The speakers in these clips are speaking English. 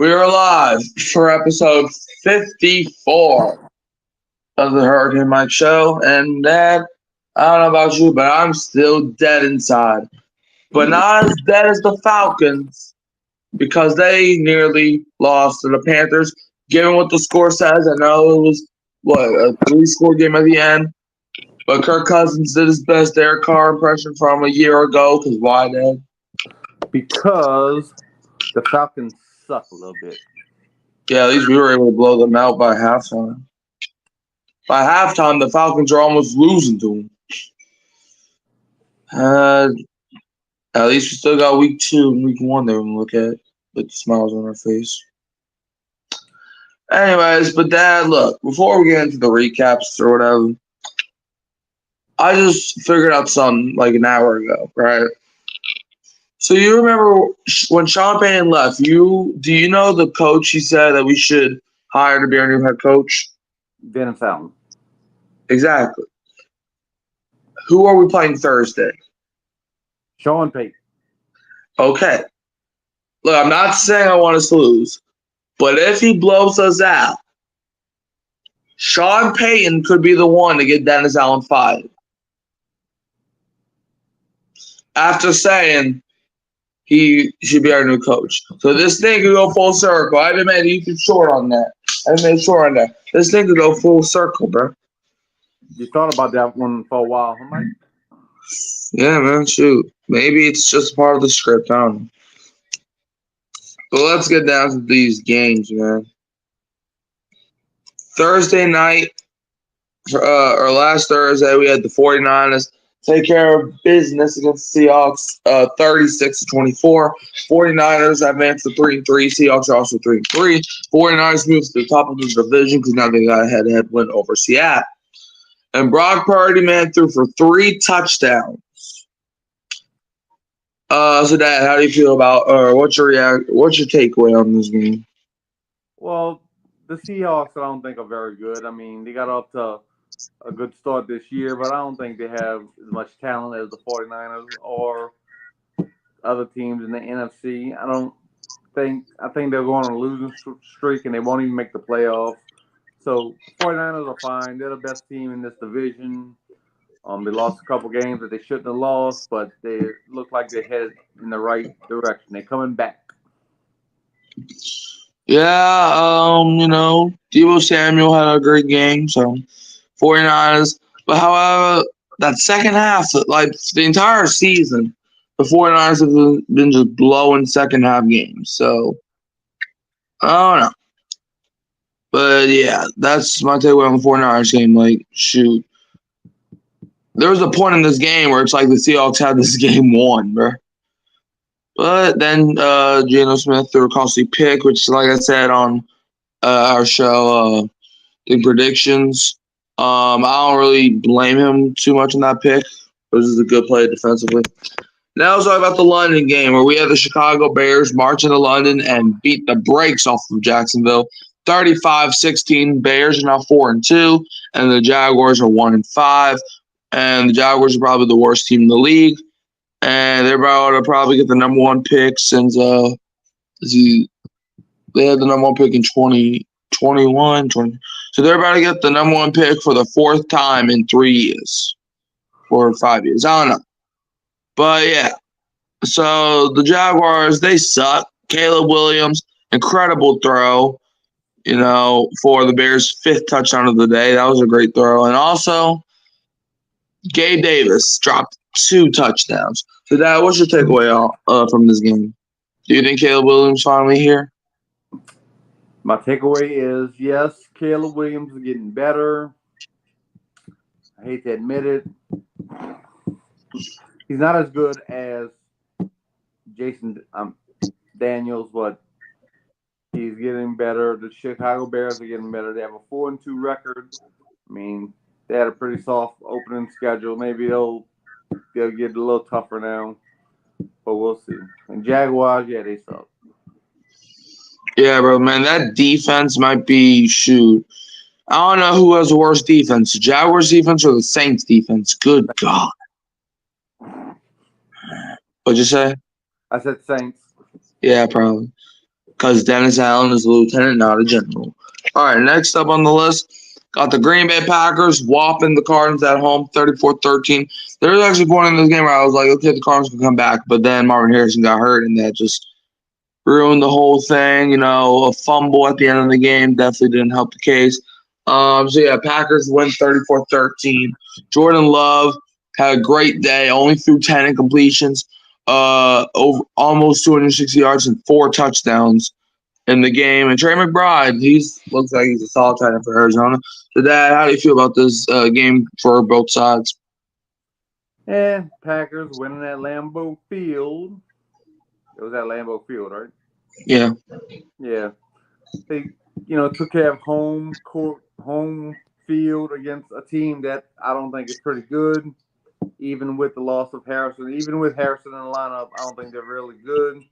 We are live for episode 54 of the Hurricane Mike Show. And Dad, I don't know about you, but I'm still dead inside. But not as dead as the Falcons because they nearly lost to the Panthers. Given what the score says, I know it was, a three-score game at the end. But Kirk Cousins did his best Derek Carr impression from a year ago because why, Dad? Because the Falcons suck a little bit. Yeah, at least we were able to blow them out by halftime. By halftime, the Falcons are almost losing to them. At least we still got week 2 and week 1 there to look at with smiles on our face. Anyways, but Dad, look, before we get into the recaps or whatever, I just figured out something like an hour ago, right? So you remember when Sean Payton left, do you know the coach he said that we should hire to be our new head coach? Dennis Allen. Exactly. Who are we playing Thursday? Sean Payton. Okay. Look, I'm not saying I want us to lose, but if he blows us out, Sean Payton could be the one to get Dennis Allen fired. After saying he should be our new coach. So this thing could go full circle. I haven't made you short on that. This thing could go full circle, bro. You thought about that one for a while, huh, Mike? Yeah, man, shoot. Maybe it's just part of the script. I don't know. But let's get down to these games, man. Thursday night, or last Thursday, we had the 49ers take care of business against the Seahawks, 36-24. 49ers advanced to 3-3. Seahawks are also 3-3. 49ers moved to the top of the division because now they got a head-to-head win over Seattle. And Brock Purdy, man, threw for 3 touchdowns. So Dad, how do you feel about, what's your takeaway on this game? Well, the Seahawks, I don't think are very good. I mean, they got off to a good start this year, but I don't think they have as much talent as the 49ers or other teams in the NFC. I think they're going on a losing streak and they won't even make the playoffs. So 49ers are fine. They're the best team in this division. They lost a couple games that they shouldn't have lost, but they look like they're headed in the right direction. They're coming back. Yeah, Deebo Samuel had a great game, so 49ers. But however, that second half, like the entire season, the 49ers have been just blowing second half games. So, I don't know. But yeah, that's my takeaway on the 49ers game. Like, shoot. There was a point in this game where it's like the Seahawks had this game won, bro. But then Geno Smith threw a costly pick, which, like I said on our show, the predictions, I don't really blame him too much on that pick. This is a good play defensively. Now let's talk about the London game where we had the Chicago Bears march into London and beat the brakes off of Jacksonville. 35-16. Bears are now 4-2, and the Jaguars are 1-5. And the Jaguars are probably the worst team in the league. And they're about to probably get the number 1 pick since they had the number 1 pick in 2021. So they're about to get the number 1 pick for the 4th time in 3 years. 4 or 5 years. I don't know. But yeah. So the Jaguars, they suck. Caleb Williams, incredible throw, for the Bears' 5th touchdown of the day. That was a great throw. And also, Gabe Davis dropped 2 touchdowns. So, Dad, what's your takeaway from this game? Do you think Caleb Williams finally here? My takeaway is, yes, Caleb Williams is getting better. I hate to admit it. He's not as good as Jason Daniels, but he's getting better. The Chicago Bears are getting better. They have a 4-2 record. I mean, they had a pretty soft opening schedule. Maybe they'll get a little tougher now, but we'll see. And Jaguars, yeah, they suck. Yeah, bro, man, that defense might be shoot. I don't know who has the worst defense, the Jaguars defense or the Saints defense. Good God. What'd you say? I said Saints. Yeah, probably. because Dennis Allen is a lieutenant, not a general. All right, next up on the list, got the Green Bay Packers whopping the Cardinals at home 34-13. There was actually a point in this game where I was like, okay, the Cardinals can come back, but then Marvin Harrison got hurt, and that just ruined the whole thing. A fumble at the end of the game definitely didn't help the case. Packers win 34-13. Jordan Love had a great day, only threw 10 incompletions, over almost 260 yards and 4 touchdowns in the game. And Trey McBride, looks like he's a solid tight end for Arizona. So, Dad, how do you feel about this game for both sides? And Packers winning at Lambeau Field. It was at Lambeau Field, right? Yeah. Yeah. They, took care of home field against a team that I don't think is pretty good. Even with the loss of Harrison, even with Harrison in the lineup, I don't think they're really good.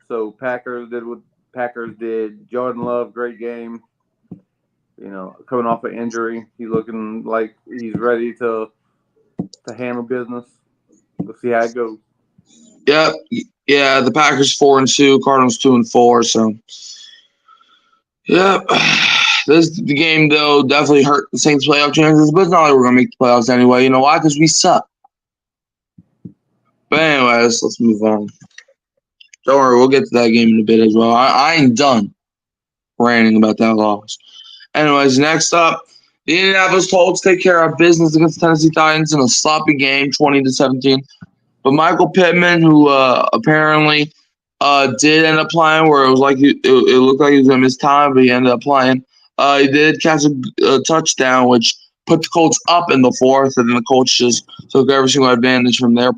So Packers did what Packers did. Jordan Love, great game. Coming off an injury, he's looking like he's ready to handle business. We'll see how it goes. Yep. Yeah, the Packers 4-2, Cardinals 2-4. So, yep. The game though definitely hurt the Saints' playoff chances, but it's not like we're gonna make the playoffs anyway. You know why? Because we suck. But anyways, let's move on. Don't worry, we'll get to that game in a bit as well. I ain't done ranting about that loss. Anyways, next up, the Indianapolis Colts take care of business against the Tennessee Titans in a sloppy game, 20-17. But Michael Pittman, who apparently did end up playing, where it was like it looked like he was gonna miss time, but he ended up playing. He did catch a touchdown, which put the Colts up in the fourth, and then the Colts just took every single advantage from there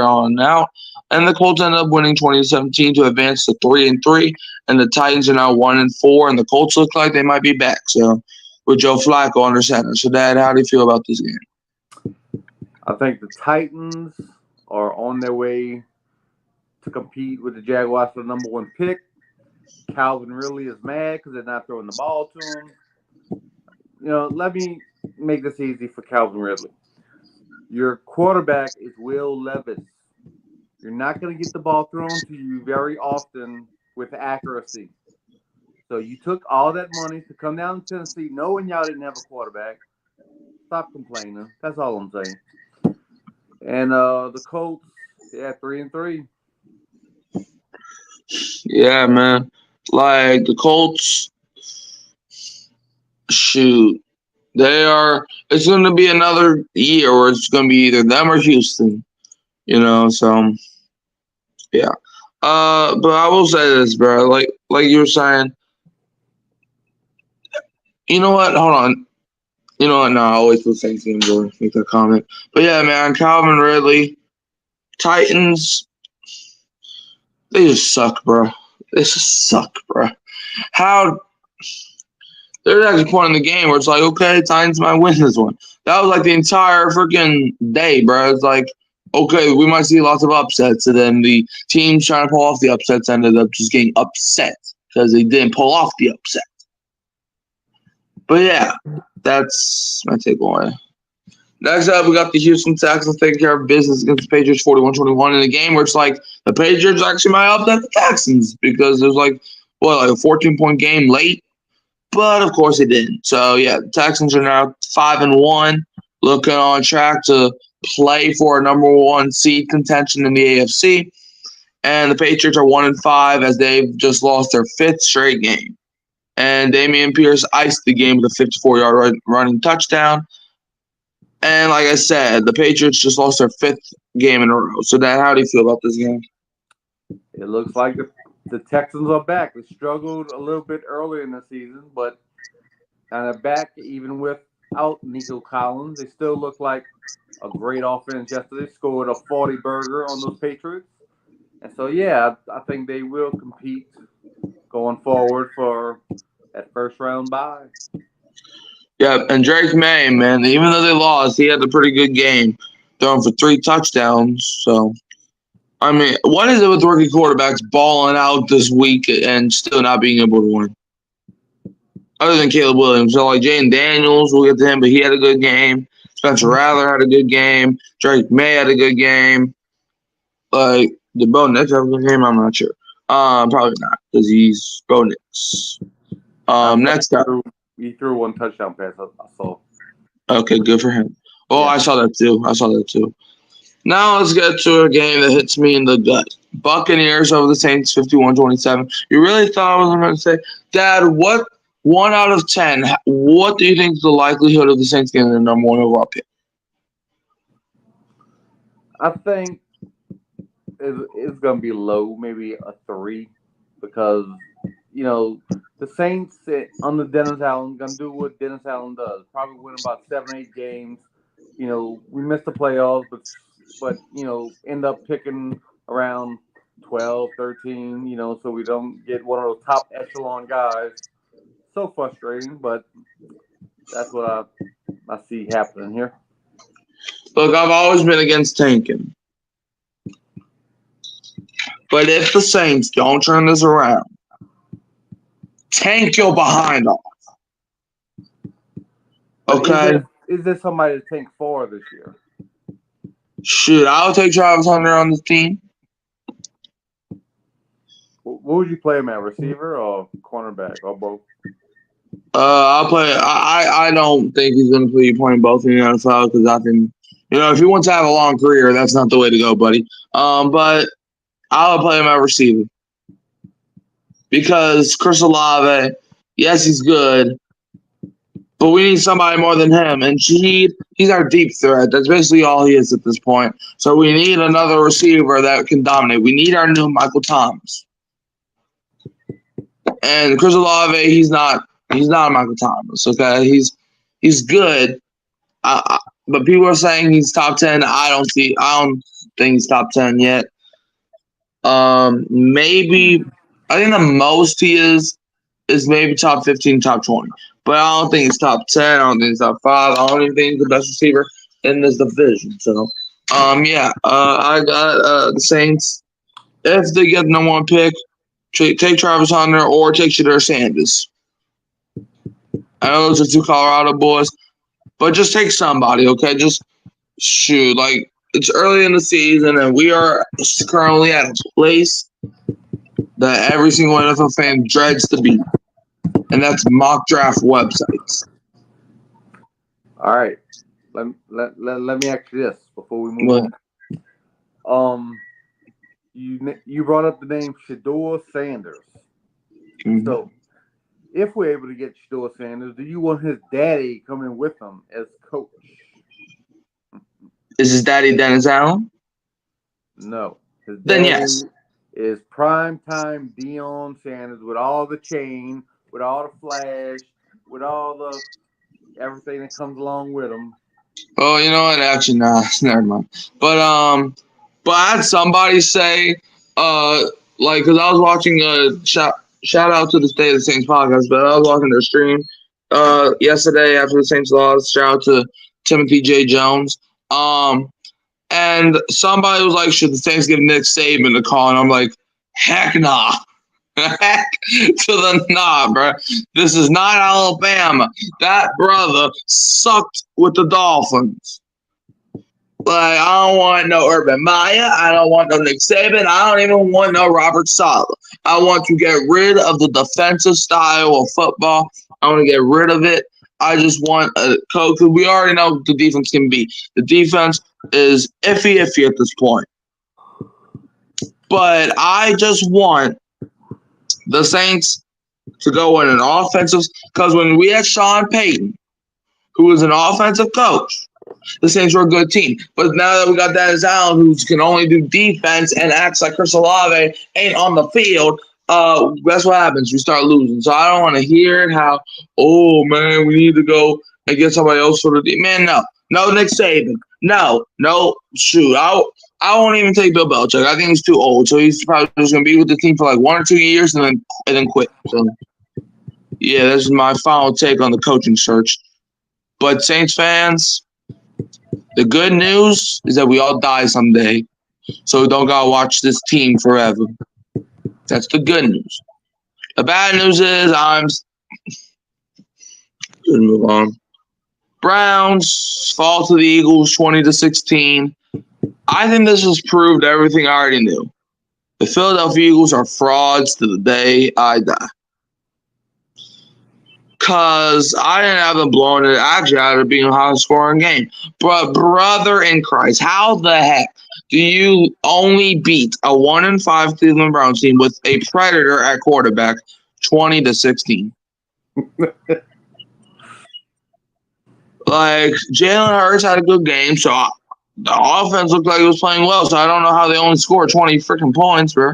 on out. And the Colts ended up winning 20-17 to advance to 3-3, and the Titans are now 1-4, and the Colts look like they might be back. So with Joe Flacco under center. So, Dad, how do you feel about this game? I think the Titans are on their way to compete with the Jaguars for the number 1 pick. Calvin Ridley is mad because they're not throwing the ball to him. Let me make this easy for Calvin Ridley. Your quarterback is Will Levis. You're not going to get the ball thrown to you very often with accuracy. So you took all that money to come down to Tennessee knowing y'all didn't have a quarterback. Stop complaining. That's all I'm saying. And the Colts, 3-3. Yeah, man. Like the Colts, shoot, it's going to be another year where it's going to be either them or Houston, so, yeah. But I will say this, bro, like you were saying, you know what? Hold on. You know what? No, I always feel the same thing to make that comment. But yeah, man, Calvin Ridley, Titans, they just suck, bro. They just suck, bro. There's actually a point in the game where it's like, okay, Titans might win this one. That was like the entire freaking day, bro. It's like, okay, we might see lots of upsets. And then the teams trying to pull off the upsets ended up just getting upset because they didn't pull off the upset. But yeah, that's my takeaway. Next up, we got the Houston Texans taking care of business against the Patriots 41-21 in a game where it's like the Patriots actually might upset the Texans because there's like a 14-point game late. But, of course, it didn't. So, yeah, the Texans are now 5-1, looking on track to play for a number 1 seed contention in the AFC. And the Patriots are 1-5 as they've just lost their 5th straight game. And Dameon Pierce iced the game with a 54-yard running touchdown. And like I said, the Patriots just lost their 5th game in a row. So, Dad, how do you feel about this game? It looks like the Texans are back. They struggled a little bit earlier in the season, but kind of back even without Nico Collins. They still look like a great offense yesterday. Scored a 40-burger on those Patriots. And so, yeah, I think they will compete going forward for that first-round bye. Yeah, and Drake May, man, even though they lost, he had a pretty good game, throwing for 3 touchdowns. So, I mean, what is it with rookie quarterbacks balling out this week and still not being able to win? Other than Caleb Williams. So, like, Jaden Daniels, we'll get to him, but he had a good game. Spencer Rattler had a good game. Drake May had a good game. Like, did Bo Nix have a good game? I'm not sure. Probably not because he's go Knicks. Next up. He threw one touchdown pass. I saw. Okay, good for him. Oh, Yeah. I saw that too. Now let's get to a game that hits me in the gut. Buccaneers over the Saints, 51-27. You really thought I was going to say, Dad, what 1 out of 10, what do you think is the likelihood of the Saints getting the number 1 overall pick? I think it's going to be low, maybe a 3, because, the Saints under Dennis Allen going to do what Dennis Allen does. Probably win about 7, 8 games. We missed the playoffs, but end up picking around 12, 13, so we don't get one of those top echelon guys. So frustrating, but that's what I see happening here. Look, I've always been against tanking. But if the Saints don't turn this around, tank your behind off. Okay? Is there somebody to tank for this year? Shoot, I'll take Travis Hunter on the team. What would you play him at, receiver or cornerback or both? I'll play. I don't think he's going to be playing both in the NFL because I think, if he wants to have a long career, that's not the way to go, buddy. But I'll play him at receiver because Chris Olave, yes, he's good, but we need somebody more than him. And he's our deep threat. That's basically all he is at this point. So we need another receiver that can dominate. We need our new Michael Thomas. And Chris Olave, he's not Michael Thomas. Okay, he's good, but people are saying he's top 10. I don't think he's top 10 yet. Maybe I think the most he is maybe top 15, top 20. But I don't think he's top 10. I don't think he's top 5. I don't even think he's the best receiver in this division. So, I got the Saints. If they get the number 1 pick, take Travis Hunter or take Shedeur Sanders. I know those are 2 Colorado boys, but just take somebody, okay? Just shoot. Like, it's early in the season, and we are currently at a place that every single NFL fan dreads to be, and that's mock draft websites. All right. Let me ask you this before we move on. You brought up the name Shedeur Sanders. Mm-hmm. So, if we're able to get Shedeur Sanders, do you want his daddy coming with him as coach? Is his daddy Dennis Allen? No. His then yes. Is primetime Deion Sanders with all the chain, with all the flash, with all the everything that comes along with him. Oh, you know what? Actually, nah, never mind. But I had somebody say, like, because I was watching shout out to the State of the Saints podcast, but I was watching their stream yesterday after the Saints lost. Shout out to Timothy J. Jones. And somebody was like, should the Saints give Nick Saban a call? And I'm like, heck nah. Heck to the nah, bro. This is not Alabama. That brother sucked with the Dolphins. Like, I don't want no Urban Meyer. I don't want no Nick Saban. I don't even want no Robert Saleh. I want to get rid of the defensive style of football. I want to get rid of it. I just want a coach. We already know what the defense can be. The defense is iffy at this point. But I just want the Saints to go in an offensive, because when we had Sean Payton, who was an offensive coach, the Saints were a good team. But now that we got Dennis Allen, who can only do defense and acts like Chris Olave ain't on the field, that's what happens. We start losing. So I don't want to hear how, oh, man, we need to go and get somebody else for the team. Man, no. No Nick Saban. No. Shoot. I won't even take Bill Belichick. I think he's too old. So he's probably just going to be with the team for like 1 or 2 years and then quit. So, yeah, that's my final take on the coaching search. But Saints fans, the good news is that we all die someday. So we don't got to watch this team forever. That's the good news. The bad news is good, move on. Browns fall to the Eagles 20-16. I think this has proved everything I already knew. The Philadelphia Eagles are frauds to the day I die. Because I didn't have them blowing it. Actually, I had it being a high-scoring game. But brother in Christ, how the heck do you only beat a 1-5 Cleveland Browns team with a predator at quarterback, 20-16? Like, Jalen Hurts had a good game, so the offense looked like it was playing well. So I don't know how they only scored 20 freaking points, bro.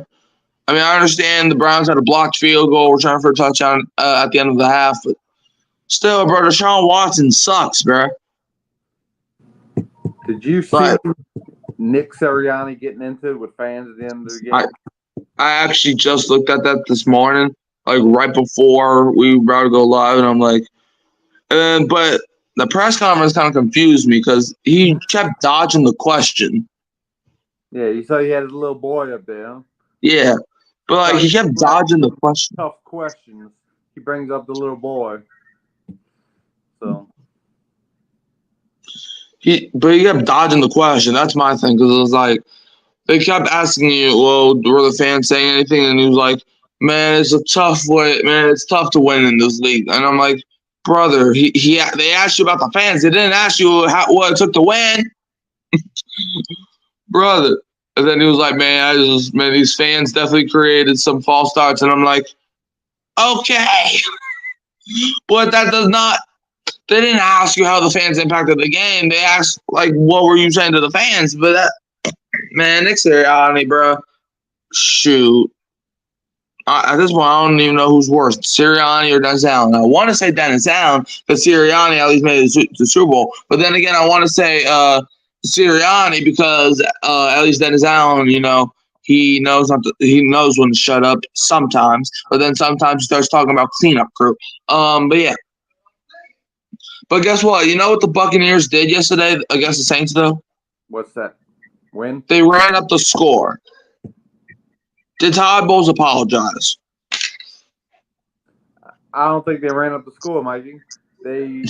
I mean, I understand the Browns had a blocked field goal, return for a touchdown at the end of the half, but still, bro, Deshaun Watson sucks, bro. Did you see Nick Sirianni getting into it with fans at the end of the game? I actually just looked at that this morning, like right before we were about to go live, and I'm like, but the press conference kind of confused me because he kept dodging the question. Yeah, you saw he had his little boy up there. Huh? Yeah, but like he kept dodging the question. Tough questions. He brings up the little boy. So he kept dodging the question. That's my thing, because it was like they kept asking you, well, were the fans saying anything? And he was like, man, it's a tough way. Man, it's tough to win in this league. And I'm like, brother, they asked you about the fans. They didn't ask you what it took to win, brother. And then he was like, man, these fans definitely created some false starts. And I'm like, okay, but that does not. They didn't ask you how the fans impacted the game. They asked, like, what were you saying to the fans? But that, man, Nick Sirianni, bro, shoot. At this point, I don't even know who's worse, Sirianni or Dennis Allen. I want to say Dennis Allen because Sirianni at least made it to the Super Bowl. But then again, I want to say Sirianni because at least Dennis Allen, he knows when to shut up sometimes. But then sometimes he starts talking about cleanup crew. But yeah. But guess what? You know what the Buccaneers did yesterday against the Saints, though? What's that? Win? They ran up the score. Did Todd Bowles apologize? I don't think they ran up the score, Mikey. They,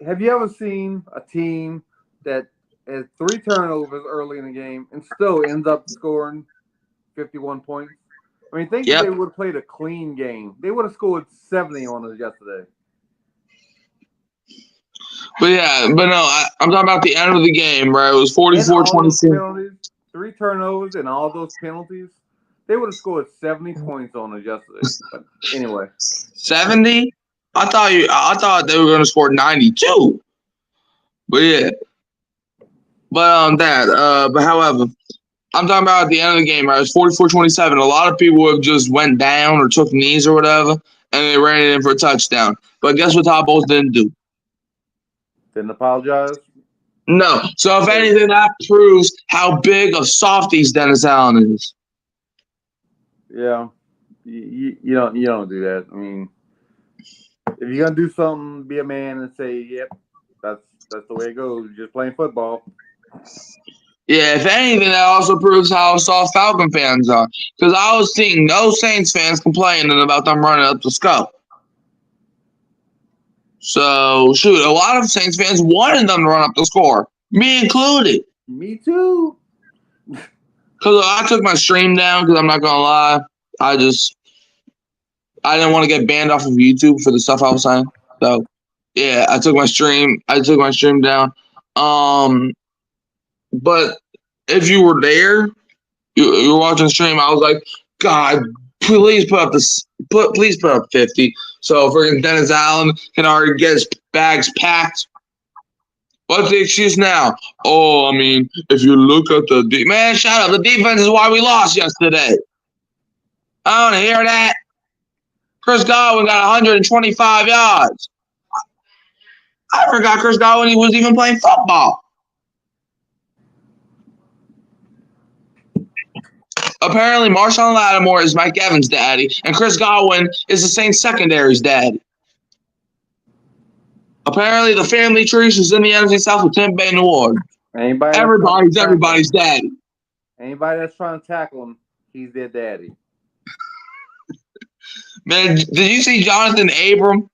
have you ever seen a team that has 3 turnovers early in the game and still ends up scoring 51 points? I mean, think if they would have played a clean game. They would have scored 70 on us yesterday. But no, I'm talking about the end of the game, right? It was 44-26. 3 turnovers and all those penalties. They would have scored 70 points on us yesterday. But anyway. 70? I thought they were going to score 92. But yeah. But however, I'm talking about at the end of the game, right? It was 44-27. A lot of people have just went down or took knees or whatever, and they ran it in for a touchdown. But guess what Todd Bowles didn't do? Didn't apologize? No. So if anything, that proves how big of softies Dennis Allen is. Yeah. You don't do that. I mean, if you're gonna do something, be a man and say, yep, that's the way it goes. You're just playing football. Yeah, if anything, that also proves how soft Falcon fans are. Because I was seeing no Saints fans complaining about them running up the scope. So, shoot, a lot of Saints fans wanted them to run up the score. Me included. Me too. Because I took my stream down, because I'm not going to lie. I didn't want to get banned off of YouTube for the stuff I was saying. So, yeah, I took my stream down. But if you were there, you were watching the stream, I was like, God, please put up 50. So freaking Dennis Allen can already get his bags packed. What's the excuse now? Oh, I mean, if you look at man, shut up. The defense is why we lost yesterday. I don't want to hear that. Chris Godwin got 125 yards. I forgot Chris Godwin was even playing football. Apparently, Marshawn Lattimore is Mike Evans' daddy, and Chris Godwin is the same secondary's daddy. Apparently, the family tree is in the NFC South with Tampa Bay and New Orleans. Everybody's daddy. Anybody that's trying to tackle him, he's their daddy. Man, did you see Jonathan Abram?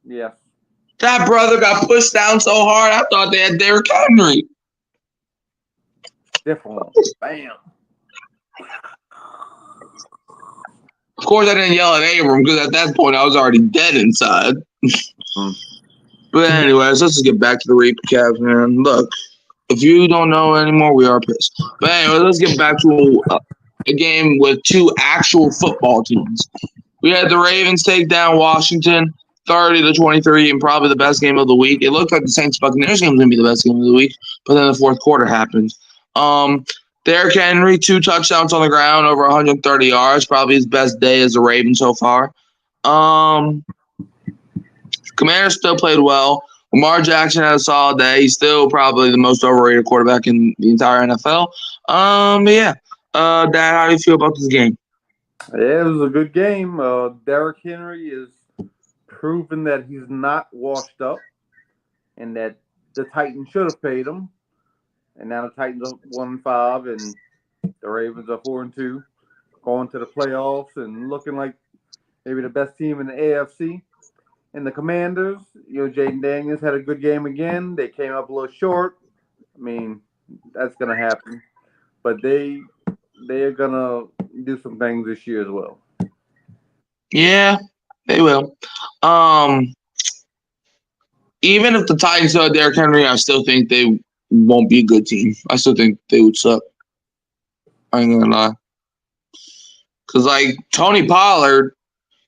Yeah. That brother got pushed down so hard, I thought they had Derrick Henry. Different one. Bam. Of course, I didn't yell at Abram because at that point I was already dead inside. But anyways, let's just get back to the recap, man. Look, if you don't know anymore, we are pissed. But anyway, let's get back to a game with two actual football teams. We had the Ravens take down Washington 30-23, and probably the best game of the week. It looked like the Saints Buccaneers game was gonna be the best game of the week, but then the fourth quarter happened. Derrick Henry, 2 touchdowns on the ground, over 130 yards, probably his best day as a Raven so far. Commanders still played well. Lamar Jackson had a solid day. He's still probably the most overrated quarterback in the entire NFL. But yeah. Dad, how do you feel about this game? Yeah, it was a good game. Derrick Henry is proven that he's not washed up and that the Titans should have paid him. And now the Titans are 1-5 and the Ravens are 4-2, going to the playoffs and looking like maybe the best team in the AFC. And the Commanders, Jaden Daniels had a good game again. They came up a little short. I mean, that's going to happen. But they are going to do some things this year as well. Yeah, they will. Even if the Titans saw Derrick Henry, I still think they won't be a good team. I still think they would suck. I ain't gonna lie. Because, Tony Pollard,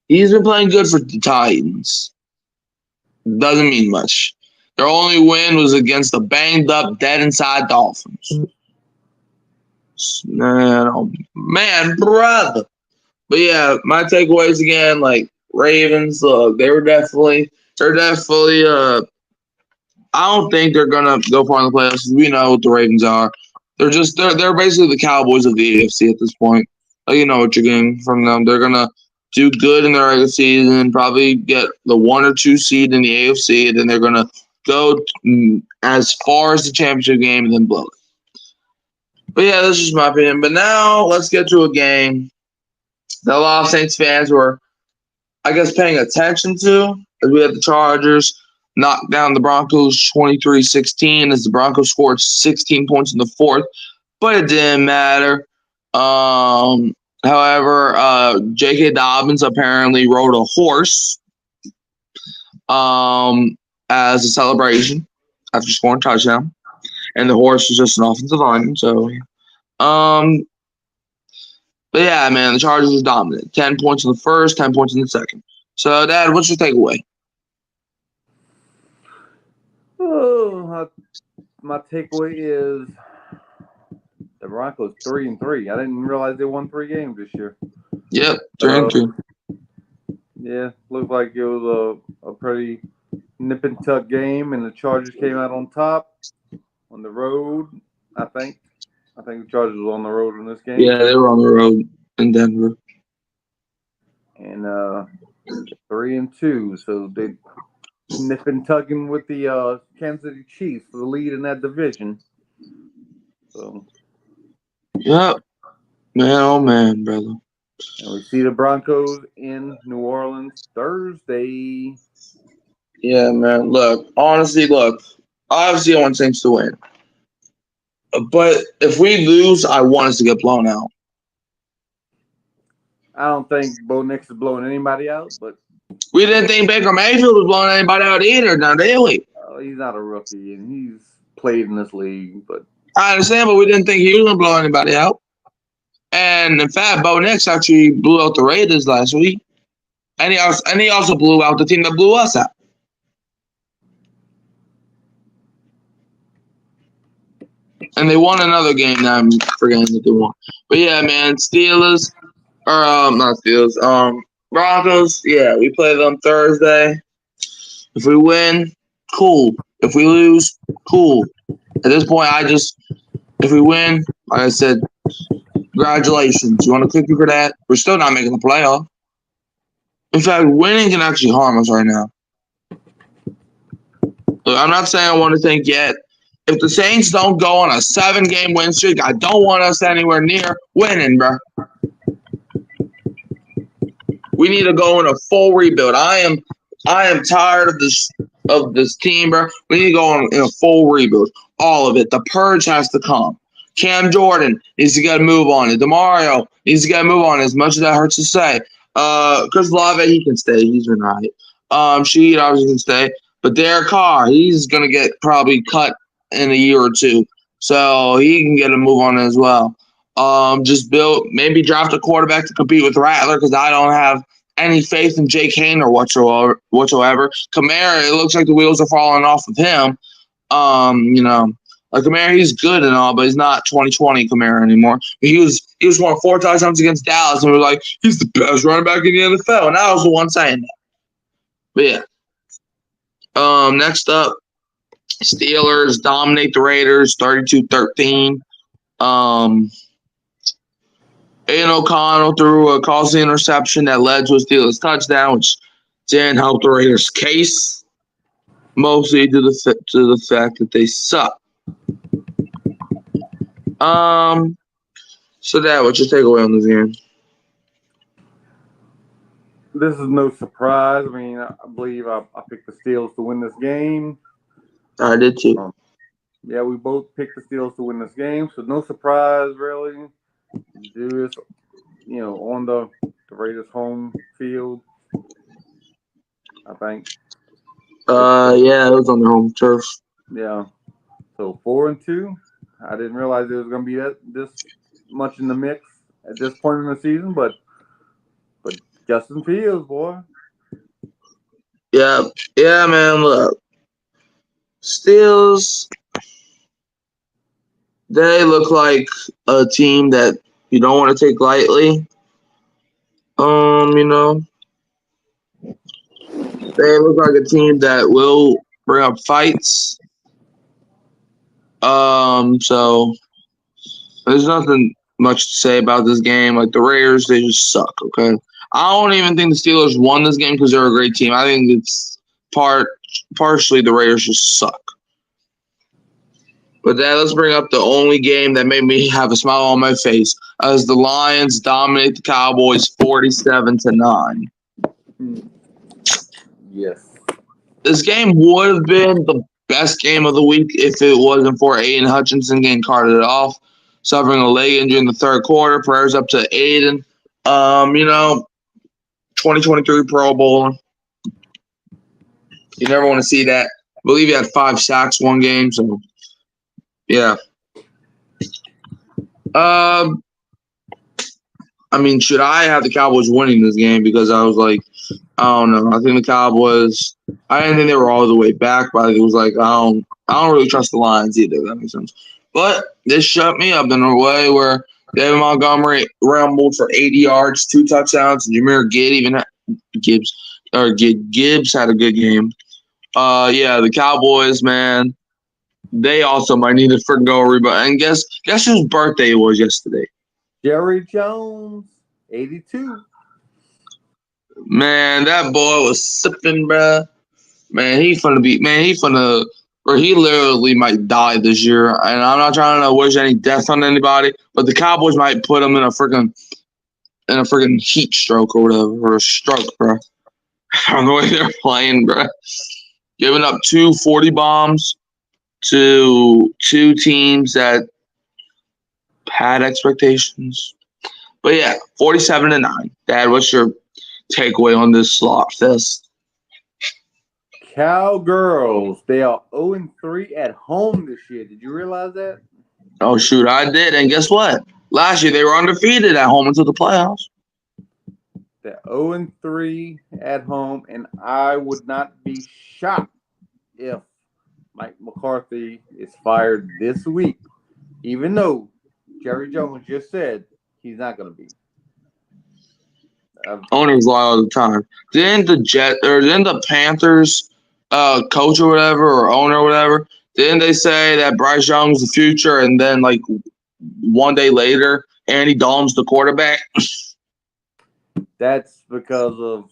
he's been playing good for the Titans. Doesn't mean much. Their only win was against the banged-up, dead-inside Dolphins. Man, brother. But, yeah, my takeaways again, Ravens, they're definitely I don't think they're gonna go far in the playoffs. We know what the Ravens are. They're basically the Cowboys of the AFC at this point. You know what you're getting from them. They're gonna do good in the regular season, probably get the 1 or 2 seed in the AFC, and then they're gonna go as far as the championship game and then blow it. But yeah, that's just my opinion. But now let's get to a game that a lot of Saints fans were, I guess, paying attention to. As we had the Chargers knocked down the Broncos 23-16 as the Broncos scored 16 points in the fourth, but it didn't matter. However, J.K. Dobbins apparently rode a horse as a celebration after scoring a touchdown, and the horse was just an offensive lineman. So, but yeah, man, the Chargers was dominant. 10 points in the first, 10 points in the second. So, Dad, what's your takeaway? Oh, my takeaway is the Broncos 3-3. I didn't realize they won 3 games this year. Yep, 3-3. Yeah, looked like it was a pretty nip and tuck game, and the Chargers came out on top on the road. I think the Chargers were on the road in this game. Yeah, they were on the road in Denver. And 3-2, so they nip and tugging with the Kansas City Chiefs for the lead in that division. So. Yep. Man, oh man, brother. And we see the Broncos in New Orleans Thursday. Yeah, man. Honestly, obviously I want Saints to win. But if we lose, I want us to get blown out. I don't think Bo Nix is blowing anybody out, but we didn't think Baker Mayfield was blowing anybody out either, now did we? He's not a rookie, and he's played in this league. But I understand, but we didn't think he was going to blow anybody out. And in fact, Bo Nix actually blew out the Raiders last week, and he also blew out the team that blew us out. And they won another game that I'm forgetting that they won. But yeah, man, Broncos, yeah, we play them Thursday. If we win, cool. If we lose, cool. At this point, if we win, like I said, congratulations. You want a cookie for that? We're still not making the playoff. In fact, winning can actually harm us right now. Look, I'm not saying I want to think yet. If the Saints don't go on a 7-game win streak, I don't want us anywhere near winning, bro. We need to go in a full rebuild. I am tired of this team, bro. We need to go in a full rebuild. All of it. The purge has to come. Cam Jordan needs to get a move on it. DeMario needs to get a move on it, as much as that hurts to say. Chris Olave, he can stay. He's been right. Sheed obviously can stay. But Derek Carr, he's going to get probably cut in a year or two. So he can get a move on it as well. Maybe draft a quarterback to compete with Rattler because I don't have any faith in Jake Haener whatsoever. Kamara, it looks like the wheels are falling off of him. Like Kamara, he's good and all, but he's not 2020 Kamara anymore. He was won 4 touchdowns against Dallas, and we were like, he's the best running back in the NFL, and I was the one saying that. But yeah. Next up, Steelers dominate the Raiders 32-13. Aiden O'Connell threw a costly interception that led to a Steelers touchdown, which didn't help the Raiders' case, mostly to the fact that they suck. So what's your takeaway on this game? This is no surprise. I mean, I believe I picked the Steelers to win this game. I did too. Yeah, we both picked the Steelers to win this game, so no surprise really. Do this, on the Raiders' home field. I think. Yeah, it was on their home turf. Yeah. So 4-2. I didn't realize it was going to be this much in the mix at this point in the season, but Justin Fields, boy. Yeah, man. Look, Steelers, they look like a team that you don't want to take lightly. They look like a team that will bring up fights. So there's nothing much to say about this game. Like the Raiders, they just suck. Okay, I don't even think the Steelers won this game because they're a great team. I think it's partially the Raiders just suck. But let's bring up the only game that made me have a smile on my face as the Lions dominate the Cowboys 47-9. Yes. This game would have been the best game of the week if it wasn't for Aiden Hutchinson getting carted off, suffering a leg injury in the third quarter. Prayers up to Aiden. 2023 Pro Bowler. You never want to see that. I believe he had 5 sacks one game, so yeah. Should I have the Cowboys winning this game? Because I was like, I don't know. I think the Cowboys, I didn't think they were all the way back, but it was like, I don't really trust the Lions either. That makes sense. But this shut me up in a way where David Montgomery rambled for 80 yards, 2 touchdowns, and Jahmyr Gibbs had a good game. The Cowboys, man, they also might need to freaking go rebound. And guess whose birthday it was yesterday? Jerry Jones, 82. Man, that boy was sipping, bruh. Man, he literally might die this year. And I'm not trying to wish any death on anybody, but the Cowboys might put him in a freaking heat stroke or whatever, or a stroke, bro. On the way they're playing, bro. Giving up 2 40 bombs to 2 teams that had expectations. But yeah, 47-9. Dad, what's your takeaway on this slot fest? Cowgirls, they are 0-3 at home this year. Did you realize that? Oh, shoot, I did. And guess what? Last year, they were undefeated at home until the playoffs. They're 0-3 at home, and I would not be shocked if Mike McCarthy is fired this week, even though Jerry Jones just said he's not going to be. Owners lie all the time. Didn't the Panthers coach or whatever, or owner or whatever, didn't they say that Bryce Young's the future, and then like one day later, Andy Dalton's the quarterback? That's because of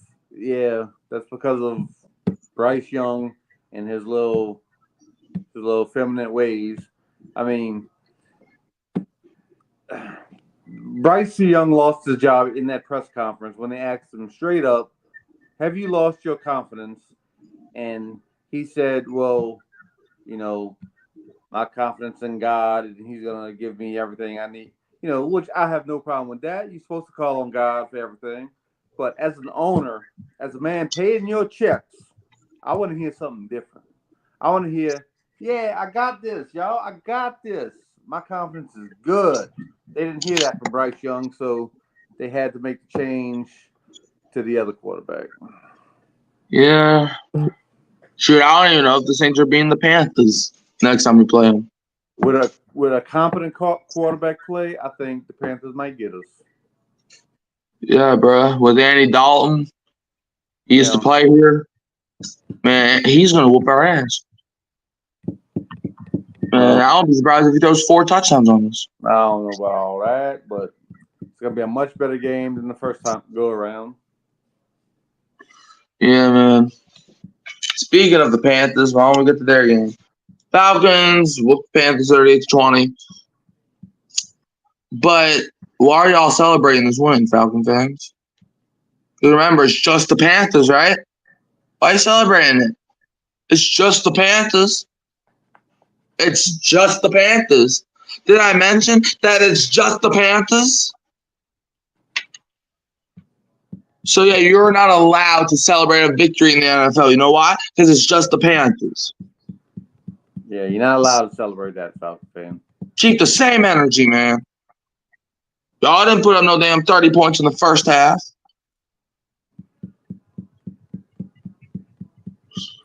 Bryce Young and his little feminine ways. I mean, Bryce Young lost his job in that press conference when they asked him straight up, "Have you lost your confidence?" And he said, "Well, my confidence in God, and He's gonna give me everything I need. Which I have no problem with that. You're supposed to call on God for everything. But as an owner, as a man paying your checks, I want to hear something different. I want to hear, yeah, I got this, y'all. I got this. My confidence is good. They didn't hear that from Bryce Young, so they had to make the change to the other quarterback. Yeah. Shoot, I don't even know if the Saints are beating the Panthers next time we play them. With a competent quarterback play, I think the Panthers might get us. Yeah, bro. With Andy Dalton, he used to play here. Man, he's gonna whoop our ass. Man, I won't be surprised if he throws 4 touchdowns on us. I don't know about all that, but it's gonna be a much better game than the first time go around. Yeah, man. Speaking of the Panthers, why don't we get to their game? Falcons whoop Panthers 38-20. But why are y'all celebrating this win, Falcon fans? Because remember, it's just the Panthers, right? Why are you celebrating it? It's just the Panthers. It's just the Panthers. Did I mention that it's just the Panthers? So, yeah, you're not allowed to celebrate a victory in the NFL. You know why? Because it's just the Panthers. Yeah, you're not allowed to celebrate that, Falcon fan. Keep the same energy, man. Y'all didn't put up no damn 30 points in the first half.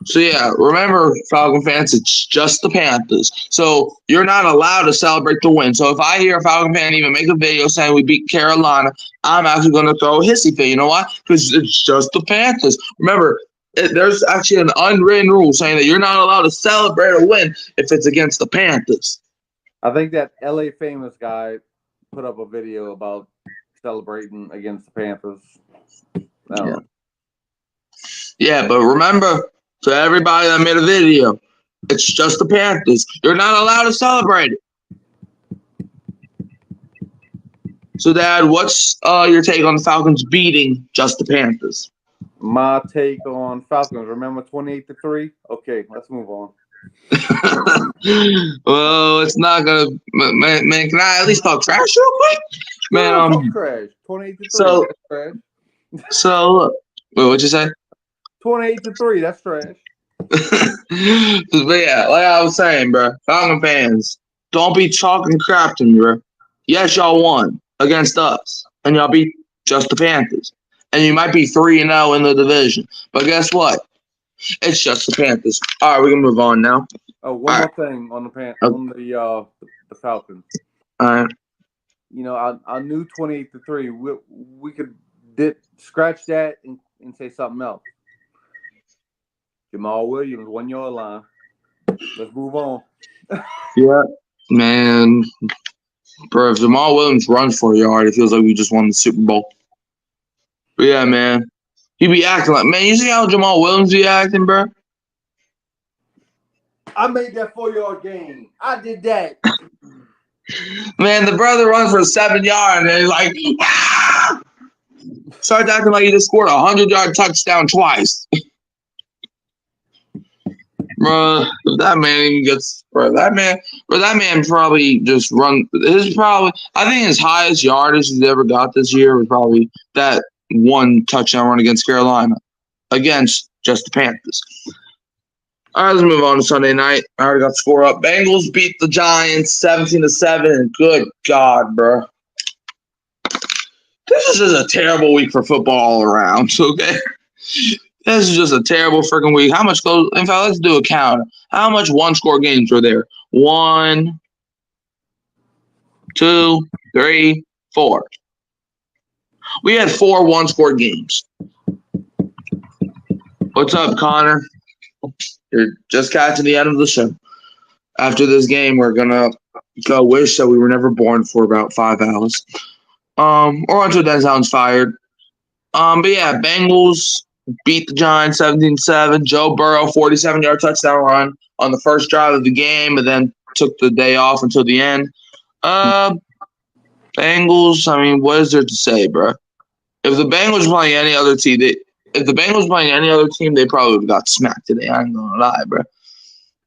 So, yeah, remember, Falcon fans, it's just the Panthers. So, you're not allowed to celebrate the win. So, if I hear a Falcon fan even make a video saying we beat Carolina, I'm actually going to throw a hissy fit. You know why? Because it's just the Panthers. Remember, there's actually an unwritten rule saying that you're not allowed to celebrate a win if it's against the Panthers. I think that LA Famous guy put up a video about celebrating against the Panthers. Yeah, but remember, to everybody that made a video, it's just the Panthers. You're not allowed to celebrate it. So, Dad, what's your take on the Falcons beating just the Panthers? My take on Falcons. Remember 28-3? Okay, let's move on. Well, it's not gonna. Man, can I at least talk trash real quick? Man, talk trash. 28-3. So, that's trash. So, what'd you say? 28-3. That's trash. But yeah, like I was saying, bro, Falcon fans, don't be talking crap to me, bro. Yes, y'all won against us, and y'all beat just the Panthers, and you might be 3-0 in the division. But guess what? It's just the Panthers. All right, we can move on now. Oh, one more thing on the Falcons. All right. I knew 28-3. We could scratch that and say something else. Jamal Williams, 1 yard line. Let's move on. Yeah, man. Bro, if Jamal Williams runs for a yard, it feels like we just won the Super Bowl. But yeah, man. He be acting like, man, you see how Jamal Williams be acting, bro? I made that 4-yard gain. I did that. Man, the brother runs for 7 yards, and he's like, ah! Starts acting like he just scored a 100-yard touchdown twice. Bro, if that man even gets, that man probably just run. I think his highest yardage he's ever got this year was probably that one touchdown run against Carolina, against just the Panthers. All right, let's move on to Sunday night. I already got the score up. Bengals beat the Giants 17-7, and good God, bro. This is just a terrible week for football all around, okay? This is just a terrible freaking week. How much goes? In fact, let's do a count. How much one-score games were there? 1, 2, 3, 4. We had 4 one-score games. What's up, Connor? You're just catching the end of the show. After this game, we're gonna go wish that we were never born for about 5 hours. Or until Denzel's fired. But yeah, Bengals beat the Giants 17-7. Joe Burrow, 47-yard touchdown run on the first drive of the game, and then took the day off until the end. Bengals, I mean, what is there to say, bro? If the Bengals were playing any other team, they probably would have got smacked today. I ain't gonna lie, bro.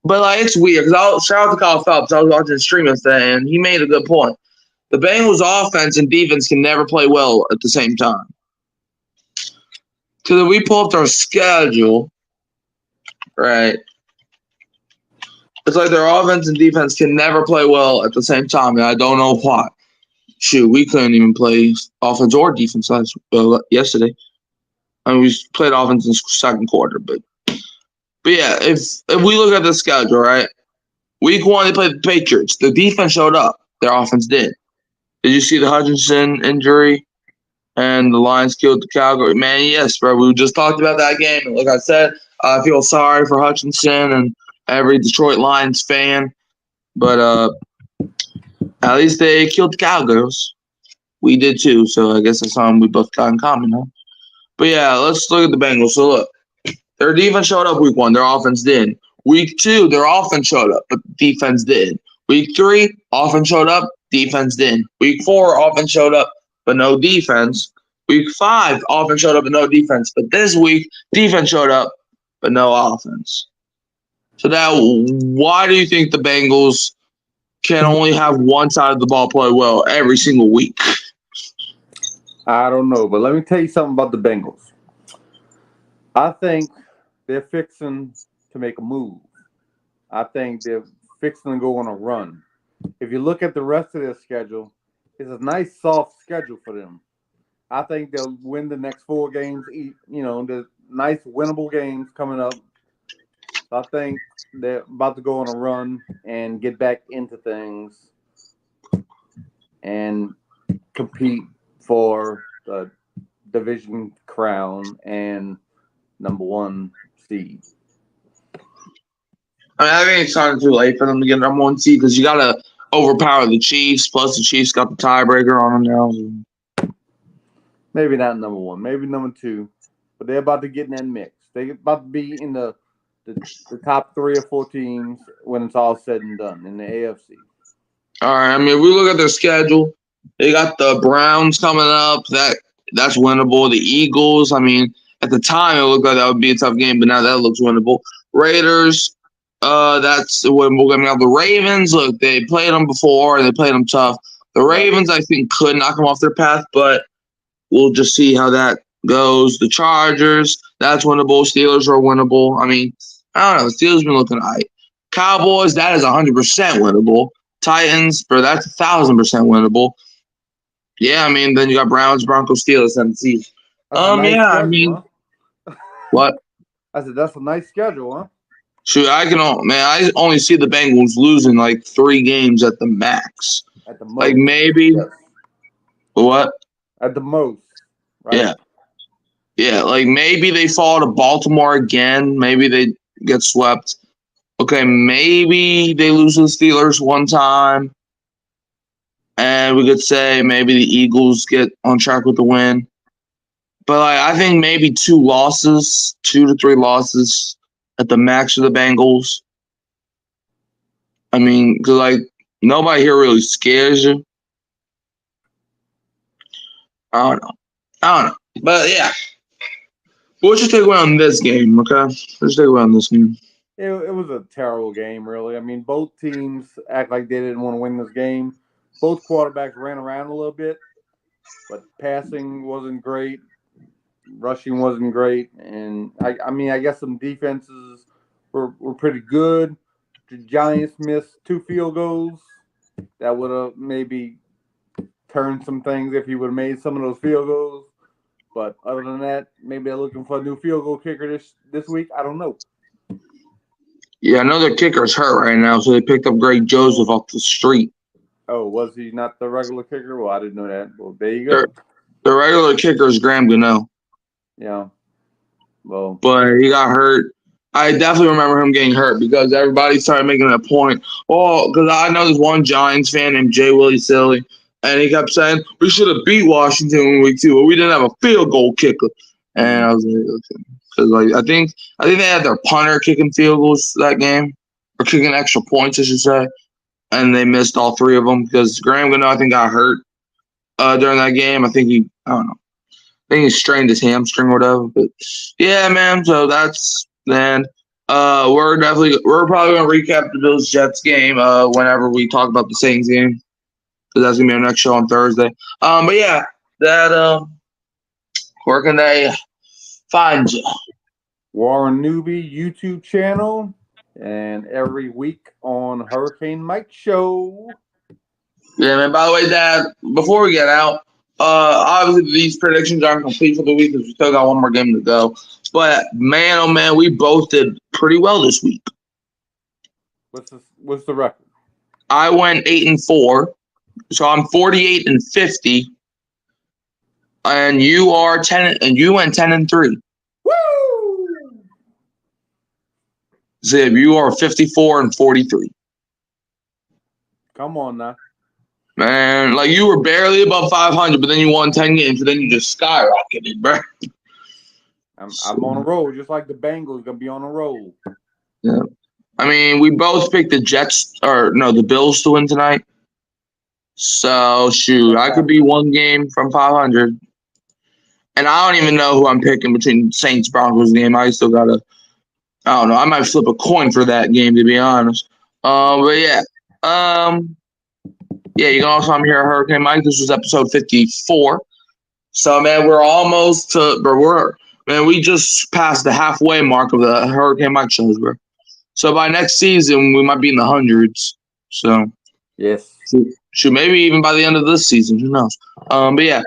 But like it's weird because shout out to Kyle Phelps. I was watching the stream yesterday, and he made a good point. The Bengals' offense and defense can never play well at the same time. Because if we pull up their schedule, right, it's like their offense and defense can never play well at the same time, and I don't know why. Shoot, we couldn't even play offense or defense yesterday. I mean, we played offense in the second quarter, but yeah, if we look at the schedule, right, week 1 they played the Patriots. The defense showed up. Their offense did. Did you see the Hutchinson injury? And the Lions killed the Cowboys. Man, yes, bro. We just talked about that game. And like I said, I feel sorry for Hutchinson and every Detroit Lions fan. But at least they killed the Cowgirls. We did too. So I guess that's something we both got in common, huh? But yeah, let's look at the Bengals. So look, their defense showed up week 1. Their offense did. Week 2, their offense showed up, but defense did. Week 3, offense showed up, defense did. Week 4, offense showed up, but no defense. Week 5, offense showed up, but no defense. But this week, defense showed up, but no offense. So now, why do you think the Bengals can only have one side of the ball play well every single week? I don't know, but let me tell you something about the Bengals. I think they're fixing to make a move. I think they're fixing to go on a run. If you look at the rest of their schedule, it's a nice soft schedule for them. I think they'll win the next 4 games. There's nice winnable games coming up. I think they're about to go on a run and get back into things and compete for the division crown and number 1 seed. I think it's kind of too late for them to get number 1 seed because you got to overpower the Chiefs. Plus, the Chiefs got the tiebreaker on them now. Maybe not number 1, maybe number 2, but they're about to get in that mix. They're about to be in the top 3 or 4 teams when it's all said and done in the AFC. All right. I mean, if we look at their schedule, they got the Browns coming up. That's winnable. The Eagles, I mean, at the time it looked like that would be a tough game, but now that looks winnable. Raiders, that's winnable. I mean, the Ravens, look, they played them before and they played them tough. The Ravens, I think, could knock them off their path, but we'll just see how that goes. The Chargers, that's winnable. Steelers are winnable. I mean, I don't know. Steelers been looking all right. Cowboys, that is 100% winnable. Titans, bro, that's 1,000% winnable. Yeah, I mean, then you got Browns, Broncos, Steelers, and Seas. Nice yeah, schedule, I mean, huh? What? I said that's a nice schedule, huh? Shoot, I only see the Bengals losing like 3 games at the max. At the most, like maybe yes. What? At the most, right? Yeah, like maybe they fall to Baltimore again. Maybe they get swept. Okay, maybe they lose to the Steelers one time. And we could say maybe the Eagles get on track with the win. But I think maybe 2 to 3 losses at the max for the Bengals. I mean, because nobody here really scares you. I don't know. But yeah. What's your takeaway on this game, okay? What's your takeaway on this game? It was a terrible game, really. I mean, both teams act like they didn't want to win this game. Both quarterbacks ran around a little bit, but passing wasn't great. Rushing wasn't great. And, I guess some defenses were pretty good. The Giants missed 2 field goals. That would have maybe turned some things if he would have made some of those field goals. But other than that, maybe they're looking for a new field goal kicker this week. I don't know. Yeah, I know their kicker's hurt right now, so they picked up Greg Joseph off the street. Oh, was he not the regular kicker? Well, I didn't know that. Well, there you go. The regular kicker is Graham Gano. Yeah. Well, but he got hurt. I definitely remember him getting hurt because everybody started making a point. Oh, because I know this one Giants fan named Jay Willie Silly, and he kept saying, we should have beat Washington in week 2, but we didn't have a field goal kicker. And I was like, because I think they had their punter kicking field goals that game, or kicking extra points, I should say, and they missed all 3 of them because Graham Gano, I think, got hurt during that game. I think he strained his hamstring or whatever. But yeah, man. So that's then. We're probably gonna recap the Bills Jets game whenever we talk about the Saints game, because that's gonna be our next show on Thursday. But yeah, where can they find you? Warren Newby YouTube channel, and every week on Hurricane Mike Show. Yeah, man. By the way, Dad, before we get out, obviously these predictions aren't complete for the week because we still got one more game to go. But man, oh man, we both did pretty well this week. What's the record? I went 8-4, so I'm 48-50, and you are 10, and you went 10-3. Woo! Zib, you are 54-43. Come on now. Man, like you were barely above 500, but then you won 10 games, and then you just skyrocketed, bro. I'm on a roll, just like the Bengals gonna be on a roll. Yeah, I mean, we both picked the Bills to win tonight. So shoot, I could be one game from 500, and I don't even know who I'm picking between Saints Broncos game. I still gotta, I don't know. I might flip a coin for that game, to be honest. But yeah, yeah, you can also find me here at Hurricane Mike. This was episode 54. So, man, we're almost we just passed the halfway mark of the Hurricane Mike shows, bro. So by next season, we might be in the hundreds. So, yes, shoot, maybe even by the end of this season, who knows? But yeah,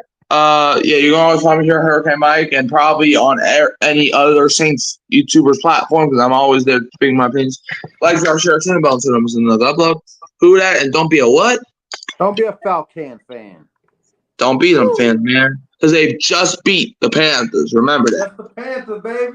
you can always find me here at Hurricane Mike, and probably on any other Saints YouTubers platform, because I'm always there speaking my opinions. Like, share, turn the bell, to them is another upload. Who that? And don't be a what? Don't be a Falcon fan. Don't be them fans, man. Because they've just beat the Panthers. Remember that. That's the Panthers, baby.